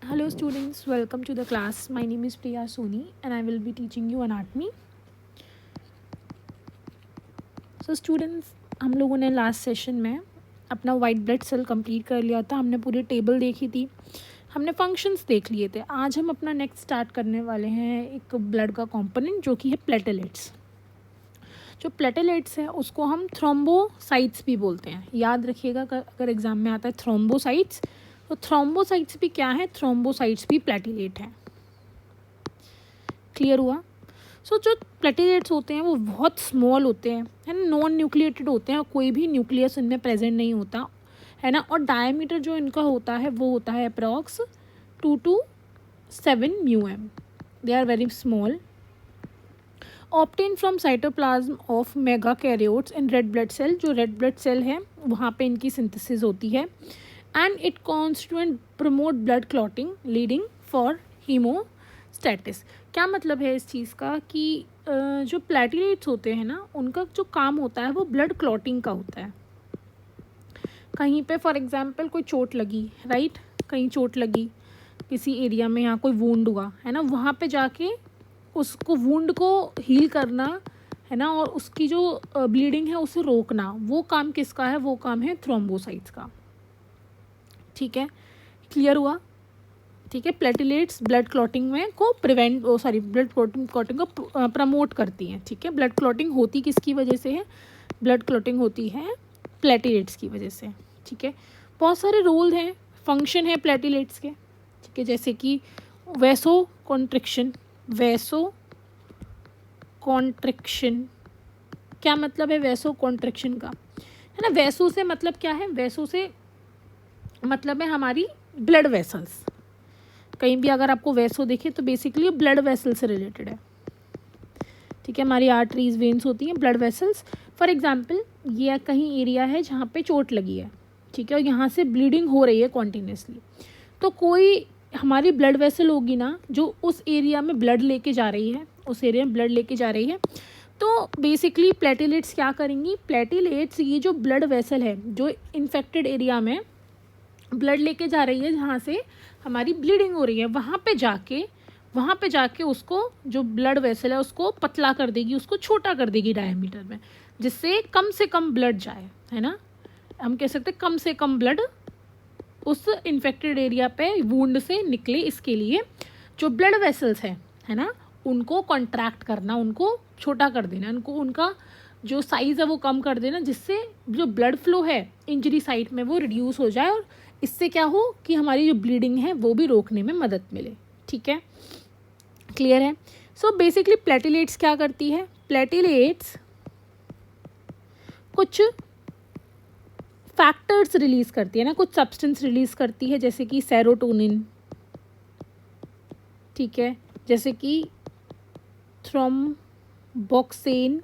Hello students, welcome to the class. My name is Priya Soni and I will be teaching you anatomy. So students, हम लोगों ने last session में अपना white blood cell complete कर लिया था. हमने पूरी टेबल देखी थी, हमने फंक्शंस देख लिए थे. आज हम अपना नेक्स्ट स्टार्ट करने वाले हैं एक ब्लड का कंपोनेंट जो कि है प्लेटलेट्स. जो प्लेटलेट्स है उसको हम थ्रोम्बोसाइट्स भी बोलते हैं. याद रखिएगा अगर एग्जाम में आता है थ्रोम्बोसाइट्स, तो थ्रोम्बोसाइट्स भी क्या है, थ्रोम्बोसाइट्स भी प्लेटलेट हैं. क्लियर हुआ? जो प्लेटलेट्स होते हैं वो बहुत स्मॉल होते हैं, है ना, नॉन न्यूक्लिएटेड होते हैं, कोई भी न्यूक्लियस इनमें प्रेजेंट नहीं होता, है ना. और डायमीटर जो इनका होता है वो होता है approx 2 to 7 μm. They are very small. Obtain from cytoplasm of megakaryocytes in red blood cell. जो रेड ब्लड सेल है वहाँ पे इनकी सिंथेसिस होती है. And it constituent promote blood clotting leading for haemostasis. क्या मतलब है इस चीज़ का कि जो प्लेटलेट्स होते हैं ना, उनका जो काम होता है वो ब्लड क्लॉटिंग का होता है. कहीं पे फॉर एग्जांपल कोई चोट लगी, राइट, कहीं चोट लगी किसी एरिया में, यहाँ कोई वुंड हुआ, है ना, वहाँ पे जाके उसको वुंड को हील करना, है ना, और उसकी जो ब्लीडिंग है उसे रोकना, वो काम किसका है, वो काम है थ्रोम्बोसाइट्स का. ठीक है, क्लियर हुआ? ठीक है, प्लेटलेट्स ब्लड क्लॉटिंग में को प्रिवेंट ब्लड क्लॉटिंग को प्रमोट करती हैं. ठीक है, ब्लड क्लॉटिंग होती किसकी वजह से है? ब्लड क्लॉटिंग होती है प्लेटलेट्स की वजह से. ठीक है, बहुत सारे रोल हैं, फंक्शन है प्लेटलेट्स के. ठीक है, जैसे कि वैसो कॉन्ट्रिक्शन. वैसो कॉन्ट्रिक्शन क्या मतलब है वैसो कॉन्ट्रिक्शन का, है ना. वैसो से मतलब क्या है? वैसो से मतलब है हमारी ब्लड वेसल्स. कहीं भी अगर आपको वैसो देखे तो बेसिकली ब्लड वेसल से रिलेटेड है. ठीक है, हमारी आर्टरीज वेन्स होती हैं, ब्लड वेसल्स. फॉर एग्जांपल ये कहीं एरिया है जहाँ पे चोट लगी है, ठीक है, और यहाँ से ब्लीडिंग हो रही है कॉन्टिन्यूसली, तो कोई हमारी ब्लड वेसल होगी ना जो उस एरिया में ब्लड लेके जा रही है, उस एरिया में ब्लड लेके जा रही है. तो बेसिकली प्लेटलेट्स क्या करेंगी? प्लेटलेट्स ये जो ब्लड वेसल है जो इन्फेक्टेड एरिया में ब्लड लेके जा रही है, जहाँ से हमारी ब्लीडिंग हो रही है, वहाँ पे जाके उसको जो ब्लड वेसल है उसको पतला कर देगी, उसको छोटा कर देगी डायमीटर में, जिससे कम से कम ब्लड जाए, है ना. हम कह सकते हैं कम से कम ब्लड उस इन्फेक्टेड एरिया पे वुंड से निकले. इसके लिए जो ब्लड वेसल्स हैं, है ना, उनको कॉन्ट्रैक्ट करना, उनको छोटा कर देना, उनका जो साइज़ है वो कम कर देना, जिससे जो ब्लड फ्लो है इंजरी साइट में वो रिड्यूस हो जाए, और इससे क्या हो कि हमारी जो ब्लीडिंग है वो भी रोकने में मदद मिले. ठीक है, क्लियर है? सो बेसिकली प्लेटलेट्स क्या करती है? प्लेटलेट्स कुछ फैक्टर्स रिलीज करती है ना, कुछ सब्सटेंस रिलीज करती है, जैसे कि सेरोटोनिन, ठीक है, जैसे कि थ्रोम्बोक्सिन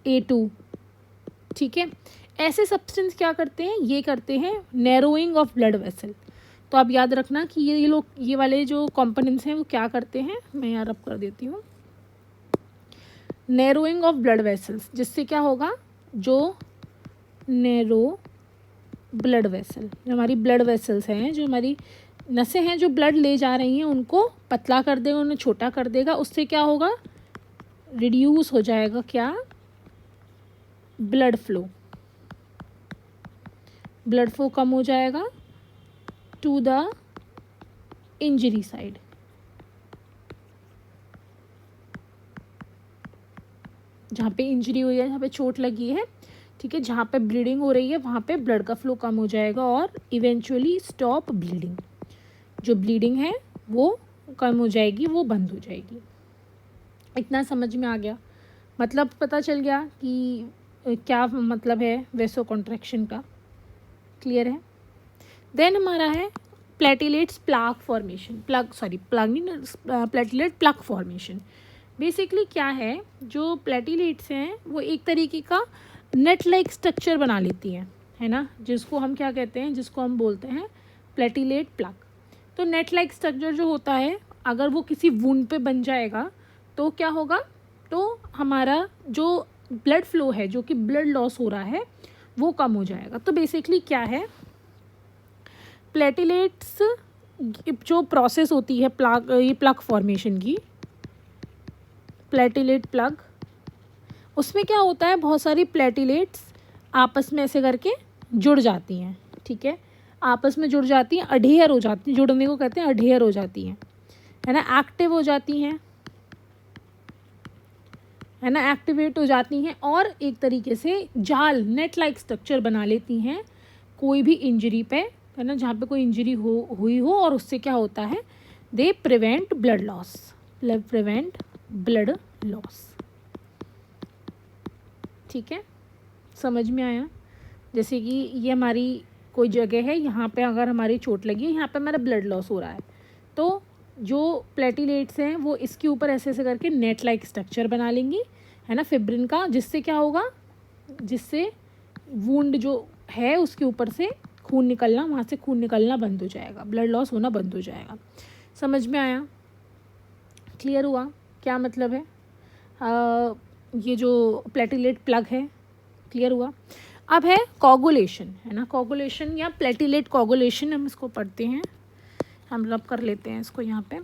A2. ठीक है, ऐसे सब्सटेंस क्या करते हैं? ये करते हैं नैरोइंग ऑफ ब्लड वेसल. तो आप याद रखना कि ये वाले जो कंपोनेंट्स हैं वो क्या करते हैं. मैं यहाँ रब कर देती हूँ. नैरोइंग ऑफ ब्लड वेसल्स, जिससे क्या होगा, जो नैरो ब्लड वेसल, जो हमारी ब्लड वेसल्स हैं, जो हमारी नसें हैं जो ब्लड ले जा रही हैं, उनको पतला कर देगा, उन्हें छोटा कर देगा. उससे क्या होगा? रिड्यूस हो जाएगा क्या? Blood flow. ब्लड फ्लो कम हो जाएगा टू द इंजरी साइड. जहाँ पे इंजरी हुई है, जहाँ पे चोट लगी है, ठीक है, जहाँ पे ब्लीडिंग हो रही है, वहाँ पे ब्लड का फ्लो कम हो जाएगा और इवेंचुअली स्टॉप ब्लीडिंग. जो ब्लीडिंग है वो कम हो जाएगी, वो बंद हो जाएगी. इतना समझ में आ गया? मतलब पता चल गया कि क्या मतलब है वैसो कॉन्ट्रैक्शन का. क्लियर है? देन हमारा है platelets plaque formation. Platelet plaque formation. Basically क्या है, जो प्लेटलेट्स हैं वो एक तरीके का नेट लाइक स्ट्रक्चर बना लेती हैं, है ना, जिसको हम क्या कहते हैं, जिसको हम बोलते हैं प्लेटलेट प्लाक. तो नेट लाइक स्ट्रक्चर जो होता है, अगर वो किसी वुंड पे बन जाएगा तो क्या होगा, तो हमारा जो ब्लड फ्लो है, जो कि ब्लड लॉस हो रहा है, वो कम हो जाएगा. तो बेसिकली क्या है, प्लेटलेट्स जो प्रोसेस होती है प्लग, ये प्लग फॉर्मेशन की, प्लेटिलेट प्लग, उसमें क्या होता है, बहुत सारी प्लेटिलेट्स आपस में ऐसे करके जुड़ जाती हैं, ठीक है, आपस में जुड़ जाती हैं, अडेयर हो जाती हैं, जुड़ने को कहते हैं अडेयर हो जाती हैं, है ना, एक्टिव हो जाती हैं, है ना, एक्टिवेट हो जाती हैं और एक तरीके से जाल, नेट लाइक स्ट्रक्चर बना लेती हैं कोई भी इंजरी पे, है ना, जहाँ पे कोई इंजरी हुई हो, और उससे क्या होता है, they prevent blood loss, prevent blood loss, ठीक है, समझ में आया। जैसे कि ये हमारी कोई जगह है, यहाँ पे अगर हमारी चोट लगी है, यहाँ पे हमारा ब्लड लॉस हो रहा है, तो जो प्लेटिलेट्स हैं वो इसके ऊपर ऐसे ऐसे करके नेट लाइक स्ट्रक्चर बना लेंगी, है ना, फिब्रिन का, जिससे क्या होगा, जिससे वुंड जो है उसके ऊपर से खून निकलना, वहाँ से खून निकलना बंद हो जाएगा, ब्लड लॉस होना बंद हो जाएगा। समझ में आया, क्लियर हुआ क्या मतलब है ये जो प्लेटिलेट प्लग है, क्लियर हुआ। अब है कोगुलेशन, है ना, कोगुलेशन या प्लेटिलेट कोगुलेशन, हम इसको पढ़ते हैं, हम रब कर लेते हैं इसको यहाँ पे।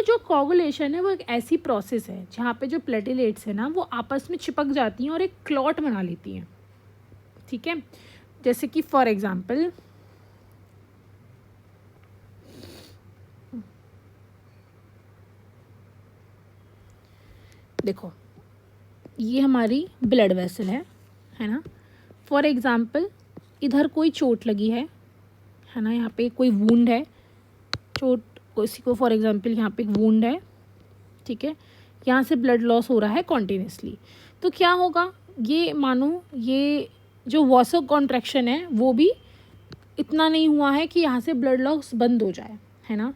जो कोगुलेशन है वो एक ऐसी प्रोसेस है जहाँ पे जो प्लेटिलेट्स है ना वो आपस में चिपक जाती हैं और एक क्लॉट बना लेती हैं, ठीक है। जैसे कि फॉर एग्जांपल देखो, ये हमारी ब्लड वेसल है ना, फॉर एग्जांपल इधर कोई चोट लगी है ना, यहाँ पे कोई वुंड है, चोट, किसी को फॉर एग्जांपल यहाँ पे एक वुंड है, ठीक है, यहाँ से ब्लड लॉस हो रहा है कॉन्टीन्यूसली, तो क्या होगा, ये मानो ये जो वासो कॉन्ट्रैक्शन है वो भी इतना नहीं हुआ है कि यहाँ से ब्लड लॉस बंद हो जाए, है ना,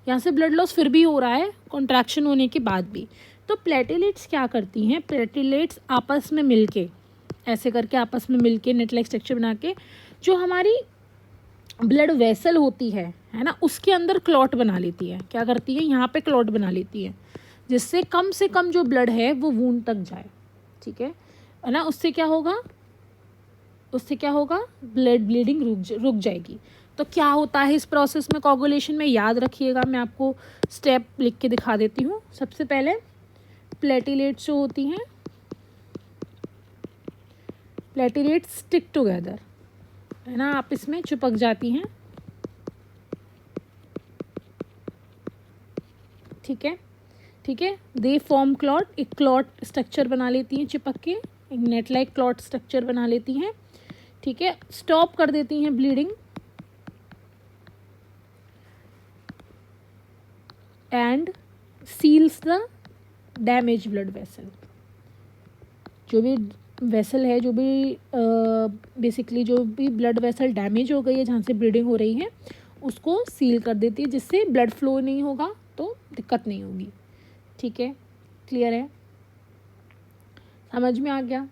यहाँ से ब्लड लॉस फिर भी हो रहा है कॉन्ट्रैक्शन होने के बाद भी। तो प्लेटिलेट्स क्या करती हैं, प्लेटिलेट्स आपस में मिलके ऐसे करके आपस में मिलके नेट लाइक स्ट्रक्चर बना के जो हमारी ब्लड वेसल होती है ना, उसके अंदर क्लॉट बना लेती है, क्या करती है, यहाँ पे क्लॉट बना लेती है, जिससे कम से कम जो ब्लड है वो वूंड तक जाए, ठीक है ना, उससे क्या होगा, ब्लड ब्लीडिंग रुक जाएगी। तो क्या होता है इस प्रोसेस में, कोगुलेशन में, याद रखिएगा, मैं आपको स्टेप लिख के दिखा देती हूँ। सबसे पहले प्लेटिलेट्स जो होती हैं, प्लेटिलेट्स स्टिक टुगेदर, है ना, आप इसमें चिपक जाती हैं, ठीक है, दे फॉर्म क्लॉट, एक क्लॉट स्ट्रक्चर बना लेती हैं चिपक के, एक नेट लाइक क्लॉट स्ट्रक्चर बना लेती हैं, ठीक है, स्टॉप कर देती हैं bleeding and seals the damage blood vessel. जो भी वेसल है, जो भी बेसिकली जो भी ब्लड वेसल डैमेज हो गई है, जहाँ से ब्लीडिंग हो रही है, उसको सील कर देती है, जिससे ब्लड फ्लो नहीं होगा तो दिक्कत नहीं होगी, ठीक है, क्लियर है, समझ में आ गया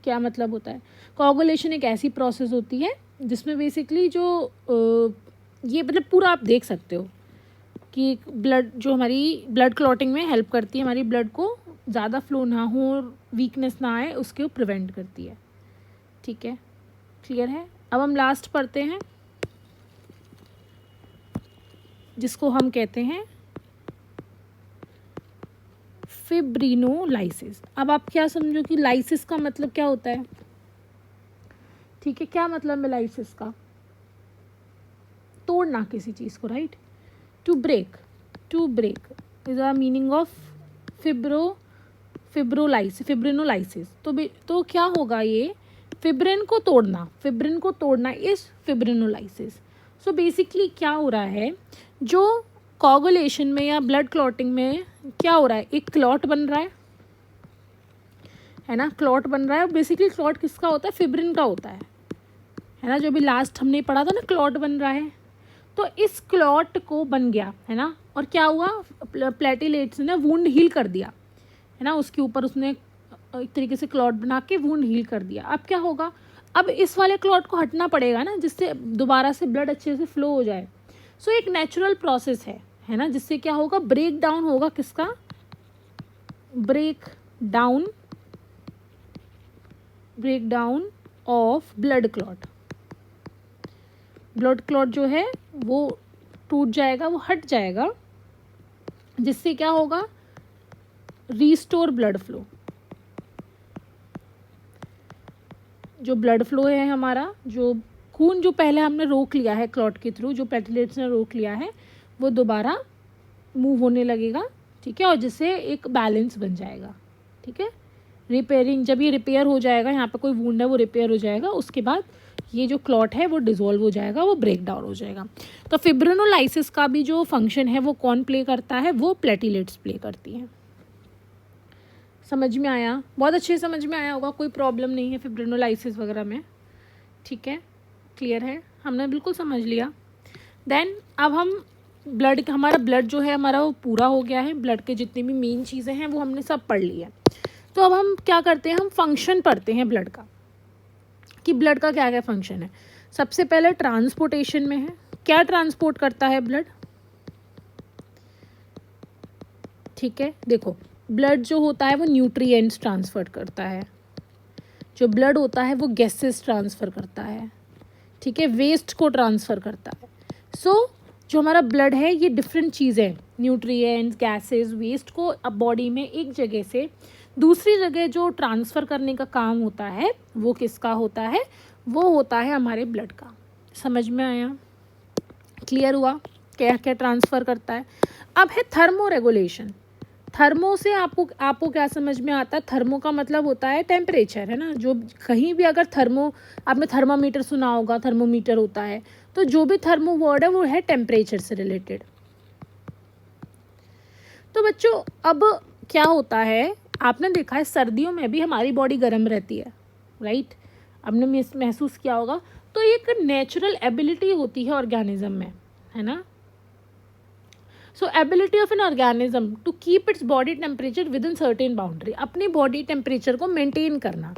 क्या मतलब होता है। कोगुलेशन एक ऐसी प्रोसेस होती है जिसमें बेसिकली जो ये मतलब पूरा आप देख सकते हो कि ब्लड जो हमारी ब्लड क्लॉटिंग में हेल्प करती है, हमारी ब्लड को ज़्यादा फ्लो ना हो और वीकनेस ना आए, उसके प्रिवेंट करती है, ठीक है, क्लियर है। अब हम लास्ट पढ़ते हैं जिसको हम कहते हैं फिब्रिनोलाइसिस। अब आप क्या समझो कि लाइसिस का मतलब क्या होता है, ठीक है, क्या मतलब है लाइसिस का, तोड़ना किसी चीज़ को, right, to break is the meaning of fibrinolysis. तो क्या होगा, ये फिब्रिन को तोड़ना इज फिब्रिनोलाइसिस। सो बेसिकली क्या हो रहा है, जो कोगुलेशन में या ब्लड क्लॉटिंग में क्या हो रहा है, एक क्लॉट बन रहा है ना, क्लॉट बन रहा है, बेसिकली क्लॉट किसका होता है, फिब्रिन का होता है ना, जो भी लास्ट हमने पढ़ा था ना, क्लॉट बन रहा है, तो इस क्लॉट को बन गया, है ना, और क्या हुआ, प्लेटिलेट्स ने वुंड हील कर दिया, है ना, उसके ऊपर उसने एक तरीके से क्लॉट बना के वुंड हील कर दिया। अब क्या होगा, अब इस वाले क्लॉट को हटना पड़ेगा ना, जिससे दोबारा से ब्लड अच्छे से फ्लो हो जाए। सो एक नेचुरल प्रोसेस है ना, जिससे क्या होगा, ब्रेक डाउन होगा, किसका, break down of blood clot जो है वो टूट जाएगा, वो हट जाएगा, जिससे क्या होगा, रीस्टोर ब्लड फ्लो। जो ब्लड फ्लो है हमारा, जो खून जो पहले हमने रोक लिया है क्लॉट के थ्रू, जो प्लेटलेट्स ने रोक लिया है, वो दोबारा मूव होने लगेगा, ठीक है, और जिससे एक बैलेंस बन जाएगा, ठीक है। रिपेयरिंग, जब ये रिपेयर हो जाएगा, यहाँ पे कोई वुंड है वो रिपेयर हो जाएगा, उसके बाद ये जो क्लॉट है वो डिसॉल्व हो जाएगा, वो ब्रेक डाउन हो जाएगा। तो फिब्रिनोलाइसिस का भी जो फंक्शन है वो कौन प्ले करता है, वो प्लेटलेट्स प्ले करती हैं। समझ में आया? बहुत अच्छे समझ में आया होगा, कोई प्रॉब्लम नहीं है फिब्रिनोलाइसिस वगैरह में, ठीक है, क्लियर है, हमने बिल्कुल समझ लिया। देन अब हम ब्लड, हमारा ब्लड जो है हमारा वो पूरा हो गया है, ब्लड के जितनी भी मेन चीज़ें हैं वो हमने सब पढ़ ली है। तो अब हम क्या करते हैं, हम फंक्शन पढ़ते हैं ब्लड का, कि ब्लड का क्या क्या फंक्शन है। सबसे पहले ट्रांसपोर्टेशन में है, क्या ट्रांसपोर्ट करता है ब्लड, ठीक है। देखो, ब्लड जो होता है वो न्यूट्रिएंट्स ट्रांसफ़र करता है, जो ब्लड होता है वो गैसेस ट्रांसफ़र करता है, ठीक है, वेस्ट को ट्रांसफ़र करता है। सो जो हमारा ब्लड है ये डिफरेंट चीज़ें, न्यूट्रिएंट्स, गैसेस, वेस्ट को अब बॉडी में एक जगह से दूसरी जगह जो ट्रांसफ़र करने का काम होता है वो किसका होता है, वो होता है हमारे ब्लड का। समझ में आया? क्लियर हुआ क्या क्या ट्रांसफ़र करता है? अब है थर्मो रेगुलेशन। थर्मो से आपको क्या समझ में आता है? थर्मो का मतलब होता है टेम्परेचर, है ना। जो कहीं भी अगर आपने थर्मामीटर सुना होगा, थर्मोमीटर होता है, तो जो भी थर्मो वर्ड है वो है टेम्परेचर से रिलेटेड। तो बच्चों अब क्या होता है, आपने देखा है सर्दियों में भी हमारी बॉडी गर्म रहती है, राइट, आपने महसूस किया होगा। तो एक नेचुरल एबिलिटी होती है ऑर्गेनिज्म में, है ना। So ability of an organism to keep its body temperature within certain boundary, अपनी बॉडी टेम्परेचर को मेंटेन करना,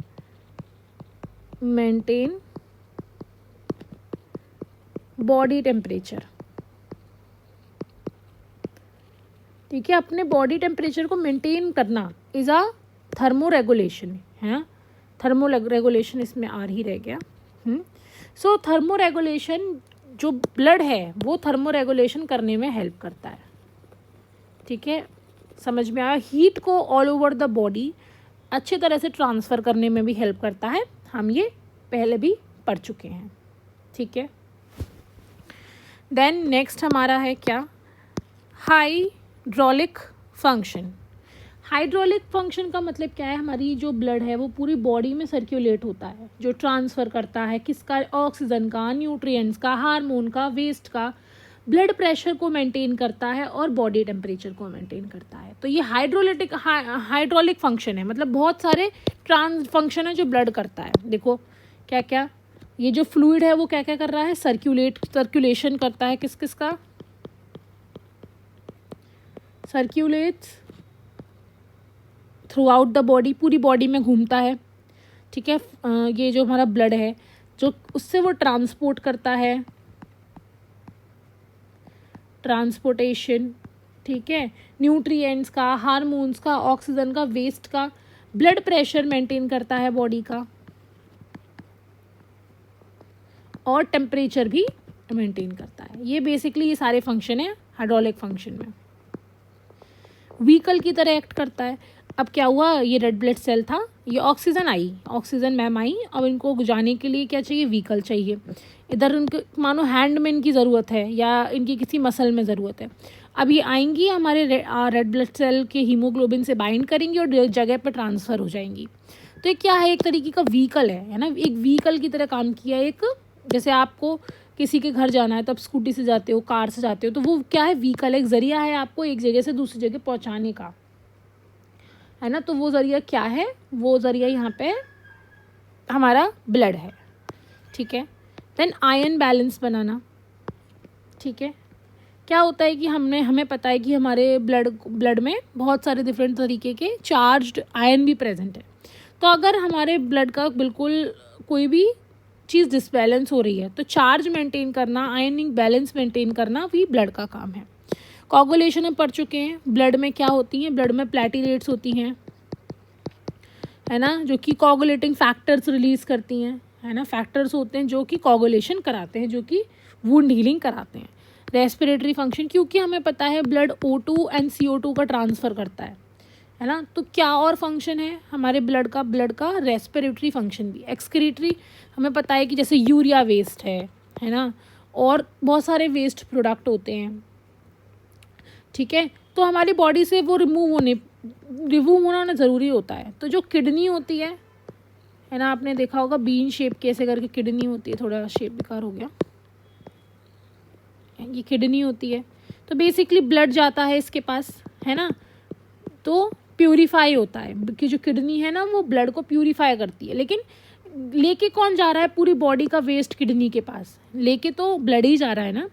मेंटेन बॉडी टेम्परेचर, ठीक है, अपने बॉडी टेम्परेचर को मेंटेन करना इज़ अ थर्मो रेगुलेशन, है। थर्मो रेगुलेशन इसमें आर ही रह गया। सो थर्मो रेगुलेशन, जो ब्लड है वो थर्मो रेगुलेशन करने में हेल्प करता है, ठीक है, समझ में आया। हीट को ऑल ओवर द बॉडी अच्छे तरह से ट्रांसफ़र करने में भी हेल्प करता है, हम ये पहले भी पढ़ चुके हैं, ठीक है। देन नेक्स्ट हमारा है क्या, हाइड्रोलिक फंक्शन। हाइड्रोलिक फंक्शन का मतलब क्या है, हमारी जो ब्लड है वो पूरी बॉडी में सर्कुलेट होता है, जो ट्रांसफ़र करता है किसका, ऑक्सीजन का, न्यूट्रिएंट्स का, हार्मोन का, वेस्ट का, ब्लड प्रेशर को मेंटेन करता है और बॉडी टेम्परेचर को मेंटेन करता है। तो ये हाइड्रोलिक फंक्शन है, मतलब बहुत सारे फंक्शन है जो ब्लड करता है। देखो क्या क्या, ये जो फ्लूइड है वो क्या क्या कर रहा है, सर्कुलेशन करता है, किस किस का, सर्क्यूलेट्स थ्रू आउट द बॉडी, पूरी बॉडी में घूमता है, ठीक है। ये जो हमारा ब्लड है जो उससे वो ट्रांसपोर्ट करता है, ट्रांसपोर्टेशन, ठीक है, न्यूट्रिएंट्स का, हार्मोन्स का, ऑक्सीजन का, वेस्ट का, ब्लड प्रेशर मेंटेन करता है बॉडी का और टेम्परेचर भी मेंटेन करता है। ये बेसिकली ये सारे फंक्शन है हाइड्रोलिक फंक्शन में। व्हीकल की तरह एक्ट करता है। अब क्या हुआ, ये रेड ब्लड सेल था, ये ऑक्सीजन मैम आई, अब इनको जाने के लिए क्या चाहिए, व्हीकल चाहिए। इधर उनको मानो हैंड में इनकी ज़रूरत है या इनकी किसी मसल में ज़रूरत है। अब ये आएंगी हमारे रेड ब्लड सेल के हीमोग्लोबिन से बाइंड करेंगी और जगह पर ट्रांसफ़र हो जाएंगी। तो ये क्या है, एक तरीके का व्हीकल है ना, एक व्हीकल की तरह काम किया। एक जैसे आपको किसी के घर जाना है तो आप स्कूटी से जाते हो, कार से जाते हो, तो वो क्या है, व्हीकल, एक ज़रिया है आपको एक जगह से दूसरी जगह पहुंचाने का, है ना। तो वो ज़रिया क्या है, वो ज़रिया यहाँ पे हमारा ब्लड है, ठीक है। देन आयन बैलेंस बनाना, ठीक है। क्या होता है कि हमें पता है कि हमारे ब्लड में बहुत सारे डिफरेंट तरीके के चार्ज्ड आयन भी प्रेजेंट है। तो अगर हमारे ब्लड का बिल्कुल कोई भी चीज़ डिसबैलेंस हो रही है तो चार्ज मेंटेन करना, आयनिंग बैलेंस मेंटेन करना भी ब्लड का काम है। कोगुलेशन हम पढ़ चुके हैं, ब्लड में क्या होती हैं, ब्लड में प्लेटलेट्स होती हैं, है ना, जो कि कोगुलेटिंग फैक्टर्स रिलीज़ करती हैं, है ना। फैक्टर्स होते हैं जो कि कोगुलेशन कराते हैं, जो कि वुंड हीलिंग कराते हैं। रेस्पिरेटरी फंक्शन, क्योंकि हमें पता है ब्लड O2 एंड CO2 का ट्रांसफ़र करता है ना। तो क्या और फंक्शन है हमारे ब्लड का रेस्पिरेटरी फंक्शन भी। एक्सक्रीटरी हमें पता है कि जैसे यूरिया वेस्ट है ना, और बहुत सारे वेस्ट प्रोडक्ट होते हैं, ठीक है। तो हमारी बॉडी से वो रिमूव होना ज़रूरी होता है। तो जो किडनी होती है ना, आपने देखा होगा बीन शेप कैसे करके किडनी होती है, थोड़ा शेप बेकार हो गया, ये किडनी होती है। तो बेसिकली ब्लड जाता है इसके पास, है ना, तो प्यूरिफाई होता है कि जो किडनी है ना वो ब्लड को प्यूरिफाई करती है। लेकिन लेके कौन जा रहा है पूरी बॉडी का वेस्ट किडनी के पास, लेके तो ब्लड ही जा रहा है ना।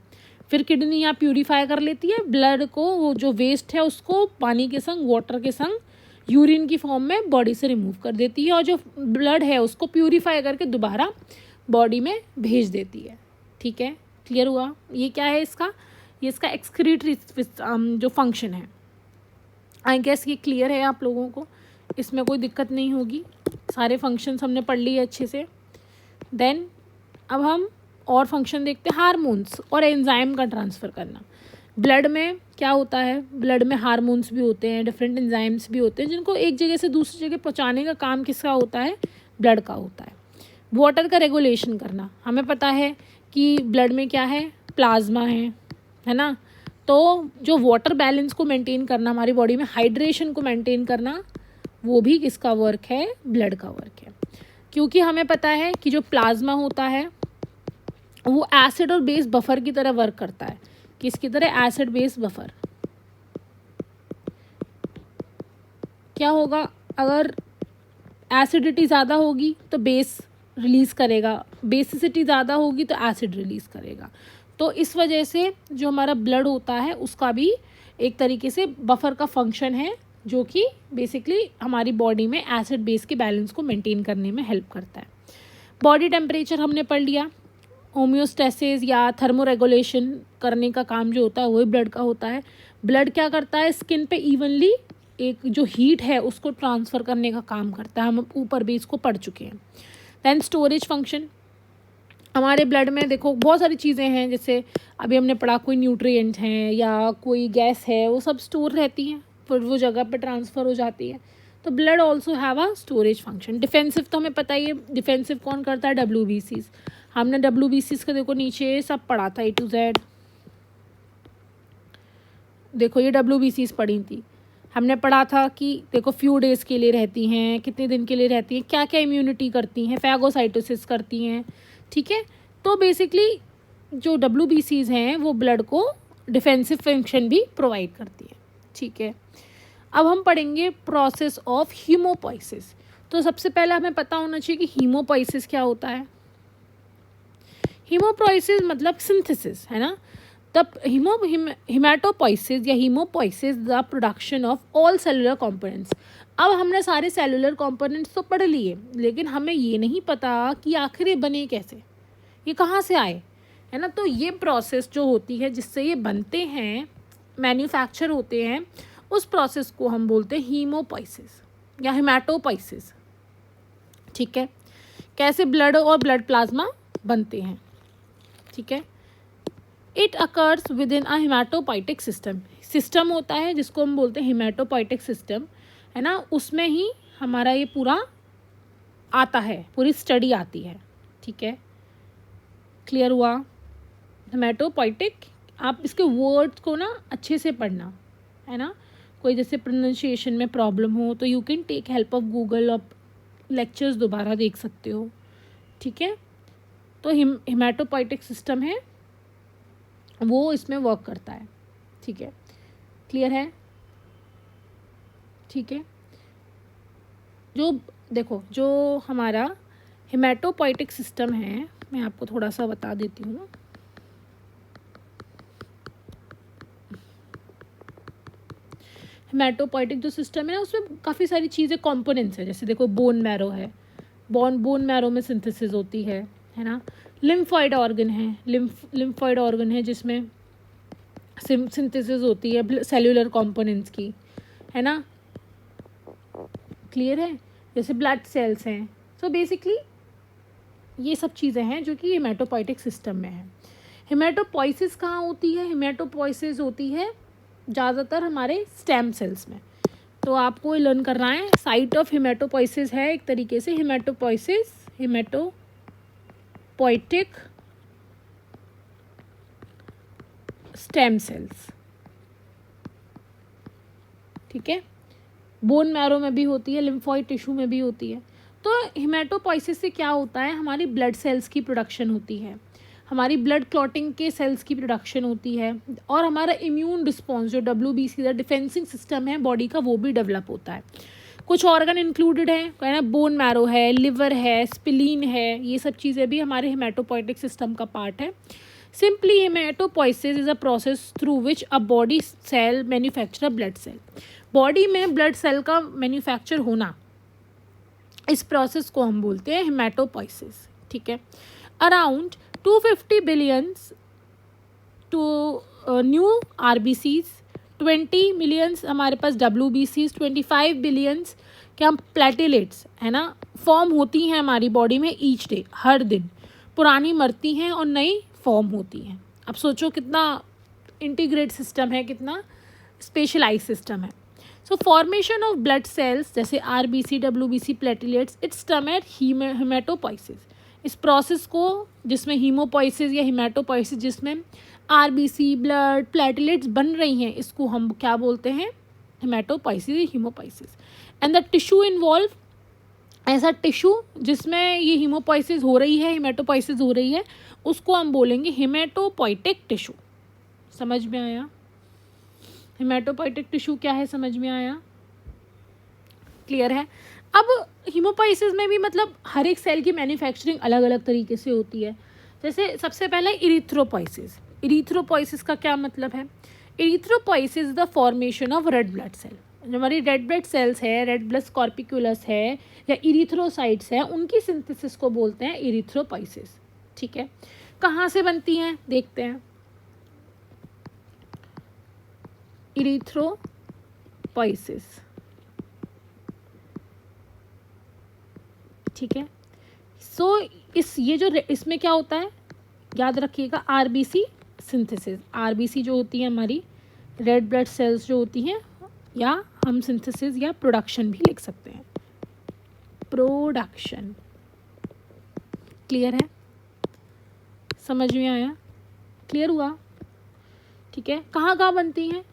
फिर किडनी यहाँ प्यूरिफाई कर लेती है ब्लड को, वो जो वेस्ट है उसको पानी के संग, वाटर के संग, यूरिन की फॉर्म में बॉडी से रिमूव कर देती है, और जो ब्लड है उसको प्यूरिफाई करके दोबारा बॉडी में भेज देती है, ठीक है। क्लियर हुआ? ये क्या है इसका, ये इसका एक्सक्रीटरी जो फंक्शन है। आई गेस ये क्लियर है आप लोगों को, इसमें कोई दिक्कत नहीं होगी, सारे फंक्शंस हमने पढ़ लिए अच्छे से। देन अब हम और फंक्शन देखते हैं, हार्मोन्स और एंजाइम का ट्रांसफ़र करना। ब्लड में क्या होता है, ब्लड में हार्मोन्स भी होते हैं, डिफरेंट एंजाइम्स भी होते हैं, जिनको एक जगह से दूसरी जगह पहुंचाने का काम किसका होता है, ब्लड का होता है। वाटर का रेगुलेशन करना, हमें पता है कि ब्लड में क्या है, प्लाज्मा है ना। तो जो वाटर बैलेंस को मेंटेन करना, हमारी बॉडी में हाइड्रेशन को मेंटेन करना, वो भी किसका वर्क है, ब्लड का वर्क है। क्योंकि हमें पता है कि जो प्लाज्मा होता है वो एसिड और बेस बफर की तरह वर्क करता है। किसकी तरह, एसिड बेस बफर। क्या होगा, अगर एसिडिटी ज़्यादा होगी तो बेस रिलीज़ करेगा, बेसिसिटी ज़्यादा होगी तो एसिड रिलीज़ करेगा। तो इस वजह से जो हमारा ब्लड होता है उसका भी एक तरीके से बफर का फंक्शन है, जो कि बेसिकली हमारी बॉडी में एसिड बेस के बैलेंस को मेंटेन करने में हेल्प करता है। बॉडी टेम्परेचर हमने पढ़ लिया, होम्योस्टेसिस या थर्मो रेगुलेशन करने का काम जो होता है वही ब्लड का होता है। ब्लड क्या करता है, स्किन पे इवनली एक जो हीट है उसको ट्रांसफ़र करने का काम करता है, हम ऊपर भी इसको पढ़ चुके हैं। दैन स्टोरेज फंक्शन, हमारे ब्लड में देखो बहुत सारी चीज़ें हैं, जैसे अभी हमने पढ़ा कोई न्यूट्रिएंट हैं या कोई गैस है, वो सब स्टोर रहती हैं, फिर वो जगह पे ट्रांसफ़र हो जाती है। तो blood also have a storage function. Defensive तो हमें पता ही है, डिफेंसिव कौन करता है, WBCs। हमने WBCs का देखो नीचे सब पढ़ा था A to Z, देखो ये WBCs पढ़ी थी, हमने पढ़ा था कि देखो फ्यू डेज़ के लिए रहती हैं, कितने दिन के लिए रहती हैं, क्या क्या इम्यूनिटी करती हैं, फैगोसाइटोसिस करती हैं, ठीक है। तो बेसिकली जो WBCs हैं वो ब्लड को डिफेंसिव फंक्शन भी प्रोवाइड करती है, ठीक है। अब हम पढ़ेंगे प्रोसेस ऑफ हीमोपोइसिस। तो सबसे पहले हमें पता होना चाहिए कि हीमोपोइसिस क्या होता है। हीमोपोइसिस मतलब सिंथेसिस, है ना। तब हिमेटोपोइसिस या haemopoiesis the production of all cellular components. अब हमने सारे सेलुलर कंपोनेंट्स तो पढ़ लिए, लेकिन हमें ये नहीं पता कि आखिर ये बने कैसे, ये कहाँ से आए, है ना। तो ये प्रोसेस जो होती है जिससे ये बनते हैं, मैन्युफैक्चर होते हैं, उस प्रोसेस को हम बोलते हैं हीमोपोइसिस या हिमेटोपोइसिस, ठीक है। कैसे ब्लड और ब्लड प्लाज्मा बनते हैं, ठीक है। It occurs within a hematopoietic system होता है जिसको हम बोलते हैं हिमेटोपोइटिक सिस्टम, है ना। उसमें ही हमारा ये पूरा आता है, पूरी स्टडी आती है, ठीक है। क्लियर हुआ? हिमेटोपोइटिक, आप इसके वर्ड्स को ना अच्छे से पढ़ना, है ना। कोई जैसे प्रोनाउंसिएशन में प्रॉब्लम हो तो you can take help of Google, और लेक्चर्स दोबारा देख सकते हो, ठीक है। तो हिमेटोपोइटिक सिस्टम है वो इसमें वर्क करता है, ठीक है। क्लियर है? ठीक है। जो देखो जो हमारा हिमेटोपोइटिक सिस्टम है, मैं आपको थोड़ा सा बता देती हूँ। हिमेटोपोइटिक जो सिस्टम है ना उसमें काफ़ी सारी चीज़ें कंपोनेंट्स है, जैसे देखो बोन मैरो है, बोन मैरो में सिंथेसिस होती है ना। लिम्फॉइड ऑर्गन है, लिम्फॉइड ऑर्गन है जिसमें सिंथेसिस होती है सेल्यूलर कंपोनेंट्स की, है ना। क्लियर है? जैसे ब्लड सेल्स हैं। सो बेसिकली ये सब चीज़ें हैं जो कि हिमेटोपोइटिक सिस्टम में है। हेमेटोपोइसिस कहाँ होती है? हेमेटोपोइसिस होती है ज़्यादातर हमारे स्टेम सेल्स में। तो आपको लर्न करना है, साइट ऑफ हेमेटोपोइसिस है एक तरीके से हेमेटोपोइसिस, हेमेटोपोइटिक स्टेम सेल्स, ठीक है। बोन मैरो में भी होती है, लिम्फोइड टिश्यू में भी होती है। तो हेमेटोपोइसिस से क्या होता है, हमारी ब्लड सेल्स की प्रोडक्शन होती है, हमारी ब्लड क्लॉटिंग के सेल्स की प्रोडक्शन होती है, और हमारा इम्यून रिस्पॉन्स जो WBC का डिफेंसिंग सिस्टम है बॉडी का, वो भी डेवलप होता है। कुछ ऑर्गन इंक्लूडेड हैं, कहना बोन मैरो है, लिवर है, स्प्लीन है, ये सब चीज़ें भी हमारे हेमेटोपोइटिक सिस्टम का पार्ट है। Simply haematopoiesis is a process through which a body cell manufacture blood cell. Body में ब्लड सेल का मैन्युफैक्चर होना, इस प्रोसेस को हम बोलते हैं हेमेटोपोइसिस, ठीक है। Around 250 billions to new RBCs, 20 millions हमारे पास WBCs, 25 बिलियंस क्या प्लेटिलेट्स है ना फॉर्म होती हैं हमारी बॉडी में ईच डे, हर दिन। पुरानी मरती हैं और नई फॉर्म होती हैं। अब सोचो कितना इंटीग्रेट सिस्टम है, कितना स्पेशलाइज सिस्टम है। So formation of blood cells जैसे RBC, WBC, platelets, it's term at haematopoiesis. इस प्रोसेस को जिसमें हीमोपोइसिस या हेमेटोपोइसिस, जिसमें RBC, ब्लड, प्लेटिलेट्स बन रही हैं, इसको हम क्या बोलते हैं, हेमेटोपोइसिस या haemopoiesis. And the tissue involve, ऐसा टिश्यू जिसमें ये हीमोपोइसिस हो रही है, हेमेटोपोइसिस हो रही है, उसको हम बोलेंगे हेमेटोपोइटिक टिश्यू। समझ में आया? हेमेटोपोइटिक टिश्यू क्या है, समझ में आया? क्लियर है? अब हीमोपोइसिस में भी मतलब हर एक सेल की मैन्युफैक्चरिंग अलग अलग तरीके से होती है। जैसे सबसे पहले इरिथ्रोपोइसिस। इरिथ्रोपोइसिस का क्या मतलब है? Erythropoiesis is the formation of red blood cell. जो हमारी रेड ब्लड सेल्स है, रेड ब्लड कॉर्पिकुलस है या इरिथ्रोसाइट्स है, उनकी सिंथेसिस को बोलते हैं इरिथ्रोपोइसिस, ठीक है। कहाँ से बनती हैं देखते हैं। इरिथ्रोपोइसिस, ठीक है। सो ये जो इसमें क्या होता है, याद रखिएगा, RBC सिंथेसिस। RBC जो होती है हमारी रेड ब्लड सेल्स जो होती हैं, या हम सिंथेसिस या प्रोडक्शन भी लिख सकते हैं, प्रोडक्शन। क्लियर है? समझ में आया? क्लियर हुआ? ठीक है। कहाँ कहाँ बनती हैं?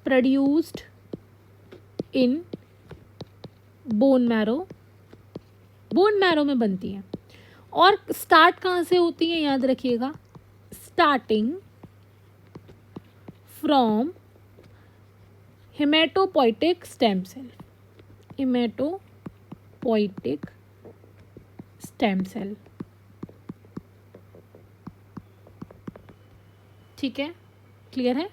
Produced in bone marrow, bone marrow में बनती हैं। और स्टार्ट कहाँ से होती हैं, याद रखिएगा, starting from hematopoietic stem cell, hematopoietic stem cell, ठीक है। क्लियर है?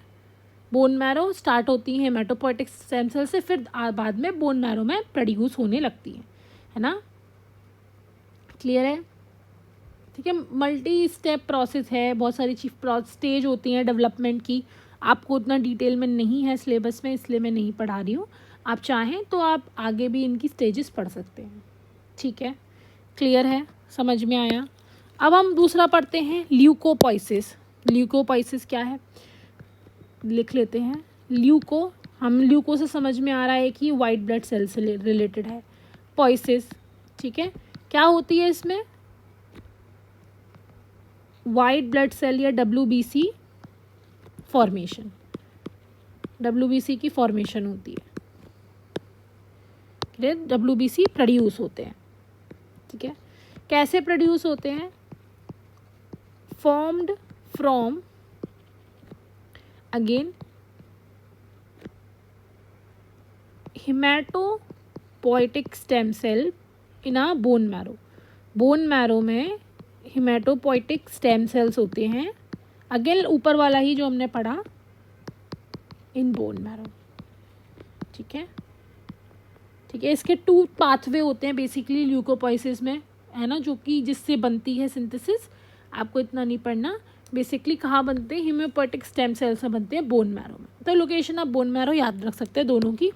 बोन मैरो स्टार्ट होती है हेमेटोपोइटिक स्टेम सेल से, फिर बाद में बोन मैरो में प्रोड्यूस होने लगती है ना? क्लियर है? ठीक है। मल्टी स्टेप प्रोसेस है, बहुत सारी स्टेज होती हैं डेवलपमेंट की। आपको उतना डिटेल में नहीं है सिलेबस में, इसलिए मैं नहीं पढ़ा रही हूँ। आप चाहें तो आप आगे भी इनकी स्टेजेस पढ़ सकते हैं, ठीक है। क्लियर है? समझ में आया? अब हम दूसरा पढ़ते हैं, ल्यूकोपोइसिस। ल्यूकोपोइसिस क्या है, लिख लेते हैं। ल्यूको से समझ में आ रहा है कि वाइट ब्लड सेल से रिलेटेड है। पोइसिस, ठीक है। क्या होती है इसमें? वाइट ब्लड सेल या WBC फॉर्मेशन, WBC की फॉर्मेशन होती है, WBC प्रोड्यूस होते हैं, ठीक है। कैसे प्रोड्यूस होते हैं? Formed from, again, hematopoietic stem cell in a bone marrow. Bone marrow में हेमेटोपोइटिक स्टेम सेल्स होते हैं, अगेन ऊपर वाला ही जो हमने पढ़ा, इन बोन मैरो, ठीक है। ठीक है। इसके 2 पाथवे होते हैं बेसिकली ल्यूकोपोइसिस में, है ना, जो कि जिससे बनती है सिंथेसिस। आपको इतना नहीं पढ़ना, बेसिकली कहाँ बनते हैं, हेमियोपोइटिक स्टेम सेल से बनते हैं बोन मैरो में। तो लोकेशन आप बोन मैरो याद रख सकते हैं दोनों की,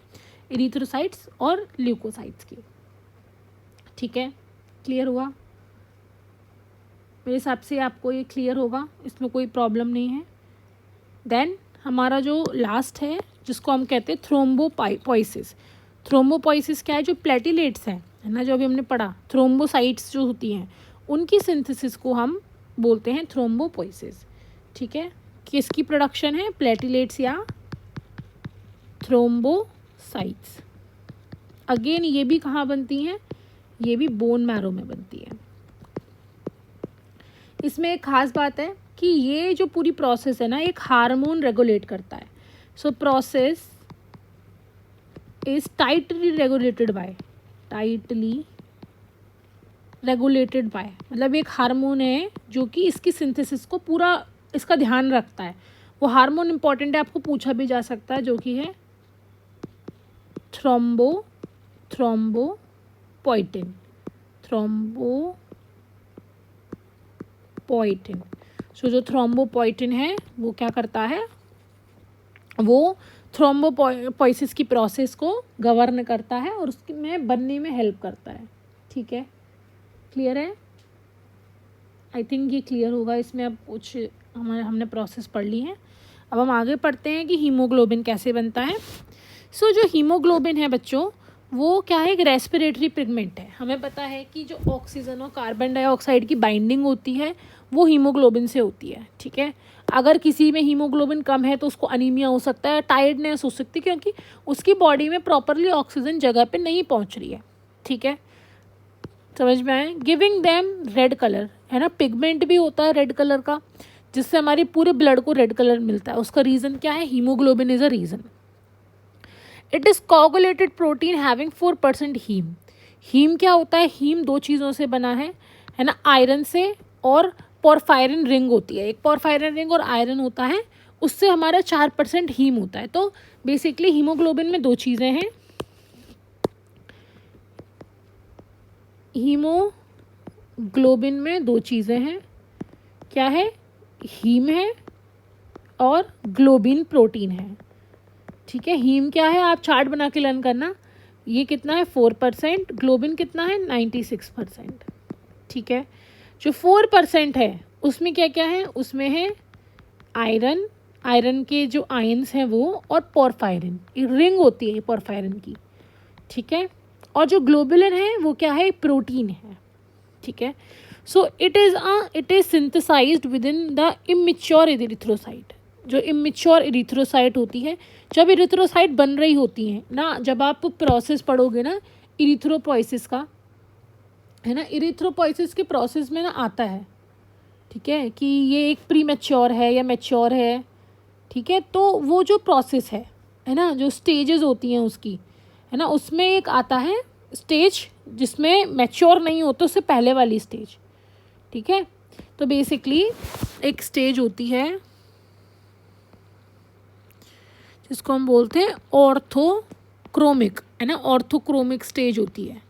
इरिथ्रोसाइट्स और ल्यूकोसाइट्स की, ठीक है। क्लियर हुआ? मेरे हिसाब से आपको ये क्लियर होगा, इसमें कोई प्रॉब्लम नहीं है। देन हमारा जो लास्ट है जिसको हम कहते हैं थ्रोम्बोपोइसिस। थ्रोम्बोपोइसिस क्या है? जो प्लेटिलेट्स हैं, है ना, जो अभी हमने पढ़ा, थ्रोम्बोसाइट्स जो होती हैं उनकी सिंथेसिस को हम बोलते हैं थ्रोम्बोपोइसिस। ठीक है, किसकी प्रोडक्शन है? प्लेटिलेट्स या थ्रोम्बोसाइट्स। अगेन ये भी कहाँ बनती हैं? ये भी बोन मैरो में बनती है। इसमें एक खास बात है कि ये जो पूरी प्रोसेस है ना, एक हार्मोन रेगुलेट करता है। So process is tightly regulated by मतलब एक हार्मोन है जो कि इसकी सिंथेसिस को पूरा इसका ध्यान रखता है। वो हार्मोन इंपॉर्टेंट है, आपको पूछा भी जा सकता है, जो कि है थ्रोम्बोपोइटिन। सो जो थ्रोम्बोपोइटिन है वो क्या करता है? वो थ्रोम्बोपोइसिस की प्रोसेस को गवर्न करता है और उसकी में बनने में हेल्प करता है। ठीक है, क्लियर है? आई थिंक ये क्लियर होगा। इसमें अब कुछ हमने प्रोसेस पढ़ ली है। अब हम आगे पढ़ते हैं कि हीमोग्लोबिन कैसे बनता है। सो जो हीमोग्लोबिन है बच्चों, वो क्या है? एक रेस्पिरेटरी पिगमेंट है। हमें पता है कि जो ऑक्सीजन और कार्बन डाइऑक्साइड की बाइंडिंग होती है वो हीमोग्लोबिन से होती है। ठीक है, अगर किसी में हीमोग्लोबिन कम है तो उसको अनीमिया हो सकता है, टायर्डनेस हो सकती है, क्योंकि उसकी बॉडी में प्रॉपरली ऑक्सीजन जगह पे नहीं पहुंच रही है। ठीक है, समझ में आए? गिविंग देम रेड कलर, है ना, पिगमेंट भी होता है रेड कलर का, जिससे हमारे पूरे ब्लड को रेड कलर मिलता है। उसका रीज़न क्या है? Hemoglobin is a reason. It is coagulated protein having 4% heme. Heme क्या होता है? हीम दो चीज़ों से बना है ना, आयरन से और पोरफायरिन रिंग होती है। एक पोरफायरिन रिंग और आयरन होता है, उससे हमारा 4% हीम होता है। तो बेसिकली हीमोग्लोबिन में दो चीज़ें हैं। हीमोग्लोबिन में दो चीज़ें हैं, क्या है? हीम है और ग्लोबिन प्रोटीन है। ठीक है, हीम क्या है? आप चार्ट बना के लर्न करना। ये कितना है? 4%। ग्लोबिन कितना है? 96%। ठीक है, जो 4% है उसमें क्या क्या है? उसमें है आयरन के जो आयंस हैं वो, और पोरफायरिन, रिंग होती है पोरफायरिन की। ठीक है, और जो ग्लोबुलिन है वो क्या है? प्रोटीन है। ठीक है, so it is synthesized within the immature erythrocyte. जो इमेच्योर इरिथ्रोसाइट होती है, जब इरिथ्रोसाइट बन रही होती है ना, जब आप प्रोसेस पढ़ोगे ना इरिथ्रोपोइसिस का, है ना, इरिथ्रोपोइसिस के प्रोसेस में ना आता है, ठीक है, कि ये एक प्री मैच्योर है या मैच्योर है। ठीक है, तो वो जो प्रोसेस है ना, जो स्टेजेस होती हैं उसकी, है ना, उसमें एक आता है स्टेज जिसमें मैच्योर नहीं होता, उससे पहले वाली स्टेज। ठीक है, तो बेसिकली एक स्टेज होती है जिसको हम बोलते हैं ऑर्थोक्रोमिक, है ना, ऑर्थोक्रोमिक स्टेज होती है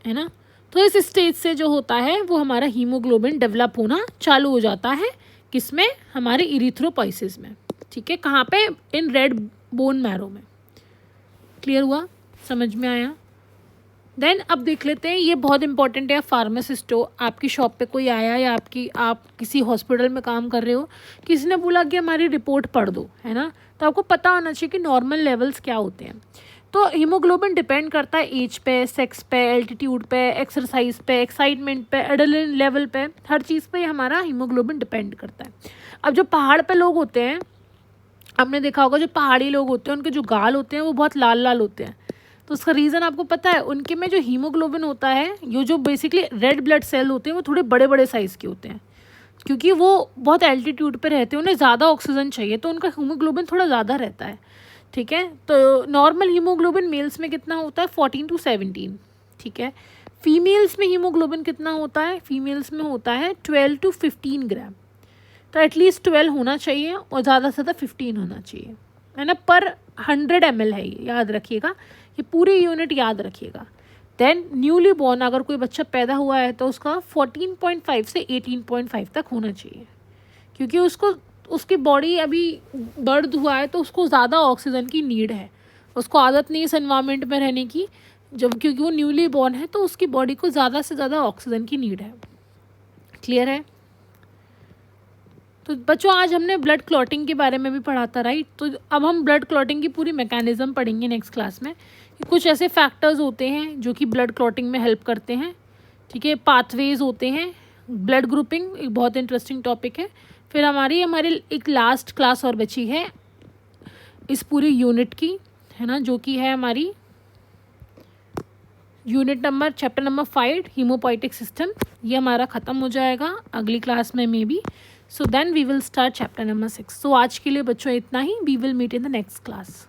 ना। तो इस स्टेज से जो होता है वो हमारा हीमोग्लोबिन डेवलप होना चालू हो जाता है, किसमें? हमारे इरिथ्रोपोइसिस में। ठीक है, कहाँ पे? इन रेड बोन मैरो में। क्लियर हुआ? समझ में आया? देन अब देख लेते हैं, ये बहुत इंपॉर्टेंट है। फार्मासिस्ट हो, आपकी शॉप पे कोई आया, या आप किसी हॉस्पिटल में काम कर रहे हो, किसी ने बोला कि हमारी रिपोर्ट पढ़ दो, है ना, तो आपको पता होना चाहिए कि नॉर्मल लेवल्स क्या होते हैं। तो हीमोग्लोबिन डिपेंड करता है एज पे, सेक्स पे, एल्टीट्यूड पे, एक्सरसाइज पे, एक्साइटमेंट पे, एड्रेनलिन लेवल पे, हर चीज़ पे हमारा हीमोग्लोबिन डिपेंड करता है। अब जो पहाड़ पे लोग होते हैं, आपने देखा होगा, जो पहाड़ी लोग होते हैं उनके जो गाल होते हैं वो बहुत लाल लाल होते हैं। तो उसका रीज़न आपको पता है? उनके में जो हीमोग्लोबिन होता है, ये जो बेसिकली रेड ब्लड सेल होते हैं, वो थोड़े बड़े बड़े साइज़ के होते हैं, क्योंकि वो बहुत एल्टीट्यूड पे रहते हैं, उन्हें ज़्यादा ऑक्सीजन चाहिए, तो उनका हीमोग्लोबिन थोड़ा ज़्यादा रहता है। ठीक है, तो नॉर्मल हीमोग्लोबिन मेल्स में कितना होता है? 14 to 17। ठीक है, फीमेल्स में हीमोग्लोबिन कितना होता है? फीमेल्स में होता है 12 to 15 ग्राम। तो एटलीस्ट 12 होना चाहिए और ज़्यादा से ज़्यादा 15 होना चाहिए, है ना, पर 100 ml है ये, याद रखिएगा, ये पूरी यूनिट याद रखिएगा। देन न्यूली बॉर्न अगर कोई बच्चा पैदा हुआ है तो उसका 14.5 से 18.5 तक होना चाहिए, क्योंकि उसकी बॉडी अभी बर्थ हुआ है तो उसको ज़्यादा ऑक्सीजन की नीड है, उसको आदत नहीं है इस एनवायरनमेंट में रहने की, जब क्योंकि वो न्यूली बॉर्न है तो उसकी बॉडी को ज़्यादा से ज़्यादा ऑक्सीजन की नीड है। क्लियर है? तो बच्चों आज हमने ब्लड क्लॉटिंग के बारे में भी पढ़ा था, राइट? तो अब हम ब्लड क्लॉटिंग की पूरी मैकेनिज्म पढ़ेंगे नेक्स्ट क्लास में। कुछ ऐसे फैक्टर्स होते हैं जो कि ब्लड क्लॉटिंग में हेल्प करते हैं, ठीक है। पाथवेज होते हैं, ब्लड ग्रुपिंग एक बहुत इंटरेस्टिंग टॉपिक है। फिर हमारी एक लास्ट क्लास और बची है इस पूरी यूनिट की, है ना, जो कि है हमारी unit number chapter number 5 haemopoietic system. ये हमारा ख़त्म हो जाएगा अगली क्लास में may be. So then we will start chapter number 6। So आज के लिए बच्चों इतना ही। We will meet in the next class.